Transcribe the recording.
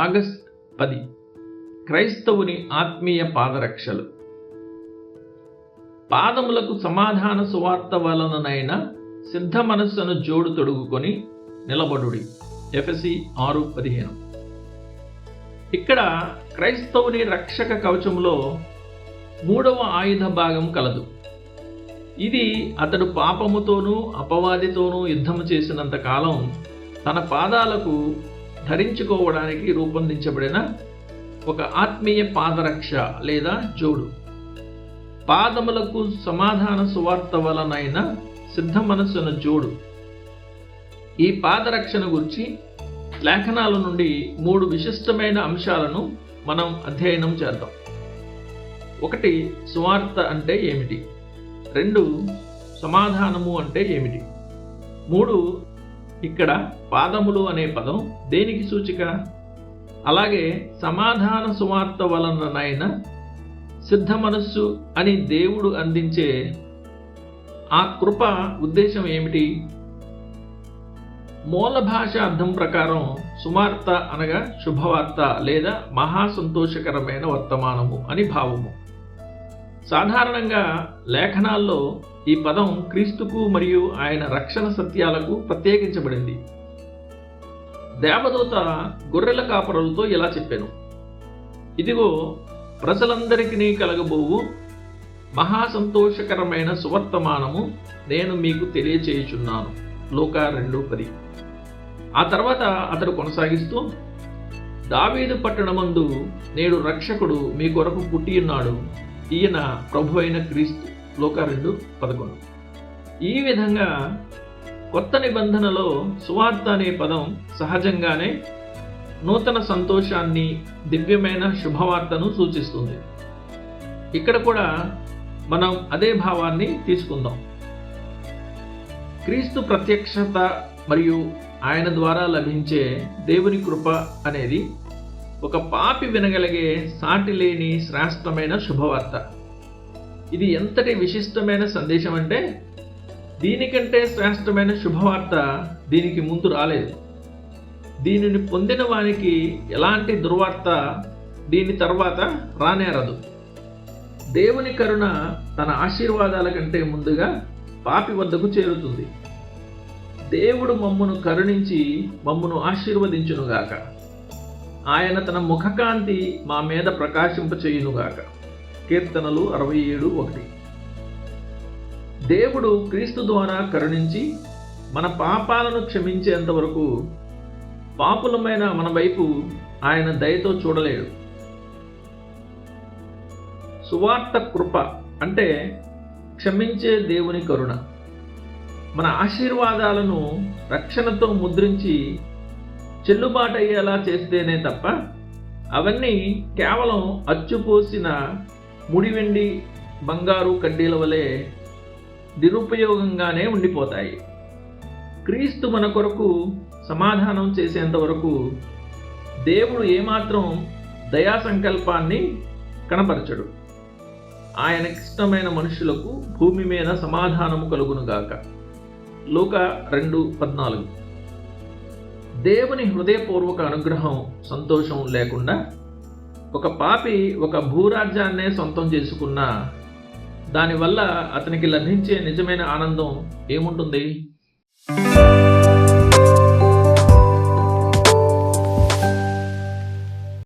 August 10 క్రైస్తవుని ఆత్మీయ పాదరక్షలు. పాదములకు సమాధాన సువార్త వలననైన సిద్ధ మనస్సును జోడు తొడుగుకొని నిలబడుడి. ఎఫెసీ 6:15. ఇక్కడ క్రైస్తవుని రక్షక కవచంలో 3వ ఆయుధ భాగం కలదు. ఇది అతడు పాపముతోనూ అపవాదితోనూ యుద్ధము చేసినంత కాలం తన పాదాలకు ధరించుకోవడానికి రూపొందించబడిన ఒక ఆత్మీయ పాదరక్ష లేదా జోడు. పాదములకు సమాధాన సువార్త వలనైన సిద్ధ మనస్సును జోడు. ఈ పాదరక్షణ గురించి లేఖనాల నుండి 3 విశిష్టమైన అంశాలను మనం అధ్యయనం చేద్దాం. 1. సువార్త అంటే ఏమిటి? 2. సమాధానము అంటే ఏమిటి? 3. ఇక్కడ పాదములు అనే పదం దేనికి సూచిక? అలాగే సమాధాన సువార్త వలననైన సిద్ధ మనస్సు అని దేవుడు అందించే ఆ కృప ఉద్దేశం ఏమిటి? మూల భాష అర్థం ప్రకారం సువార్త అనగా శుభవార్త లేదా మహా సంతోషకరమైన వర్తమానము అని భావము. సాధారణంగా లేఖనాల్లో ఈ పదం క్రీస్తుకు మరియు ఆయన రక్షణ సత్యాలకు ప్రత్యేకించబడింది. దేవదూత గొర్రెల కాపరులతో ఇలా చెప్పాను, ఇదిగో ప్రజలందరికీ కలగబోవు మహా సంతోషకరమైన సువర్తమానము నేను మీకు తెలియచేయుచున్నాను. లూకా 2:10. ఆ తర్వాత అతడు కొనసాగిస్తూ, దావీదు పట్టణమందు నేడు రక్షకుడు మీ కొరకు పుట్టియున్నాడు, ఈయన ప్రభు అయిన క్రీస్తు. లూకా 2:11. ఈ విధంగా కొత్త నిబంధనలో సువార్త అనే పదం సహజంగానే నూతన సంతోషాన్ని, దివ్యమైన శుభవార్తను సూచిస్తుంది. ఇక్కడ కూడా మనం అదే భావాన్ని తీసుకుందాం. క్రీస్తు ప్రత్యక్షత మరియు ఆయన ద్వారా లభించే దేవుని కృప అనేది ఒక పాపి వినగలిగే సాటి లేని శ్రేష్టమైన శుభవార్త. ఇది ఎంతటి విశిష్టమైన సందేశం అంటే దీనికంటే శ్రేష్టమైన శుభవార్త దీనికి ముందు రాలేదు. దీనిని పొందిన వానికి ఎలాంటి దుర్వార్త దీని తర్వాత రానేరదు. దేవుని కరుణ తన ఆశీర్వాదాల కంటే ముందుగా పాపి వద్దకు చేరుతుంది. దేవుడు మమ్మును కరుణించి మమ్మును ఆశీర్వదించునుగాక. ఆయన తన ముఖకాంతి మా మీద ప్రకాశింపచేయునుగాక. కీర్తనలు 67:1. దేవుడు క్రీస్తు ద్వారా కరుణించి మన పాపాలను క్షమించేంత వరకు పాపులమైన మన వైపు ఆయన దయతో చూడలేడు. సువార్త కృప అంటే క్షమించే దేవుని కరుణ. మన ఆశీర్వాదాలను రక్షణతో ముద్రించి చెల్లుబాటయ్యేలా చేస్తేనే తప్ప అవన్నీ కేవలం అచ్చుపోసిన ముడివెండి, బంగారు కడ్డీల వలె నిరుపయోగంగానే ఉండిపోతాయి. క్రీస్తు మన కొరకు సమాధానం చేసేంత వరకు దేవుడు ఏమాత్రం దయా సంకల్పాన్ని కనపరచడు. ఆయనకిష్టమైన మనుషులకు భూమి మీద సమాధానము కలుగునుగాక. లూకా 2:14. దేవుని హృదయపూర్వక అనుగ్రహం, సంతోషం లేకుండా ఒక పాపి ఒక భూరాజ్యాన్నే సొంతం చేసుకున్నా దానివల్ల అతనికి లభించే నిజమైన ఆనందం ఏముంటుంది?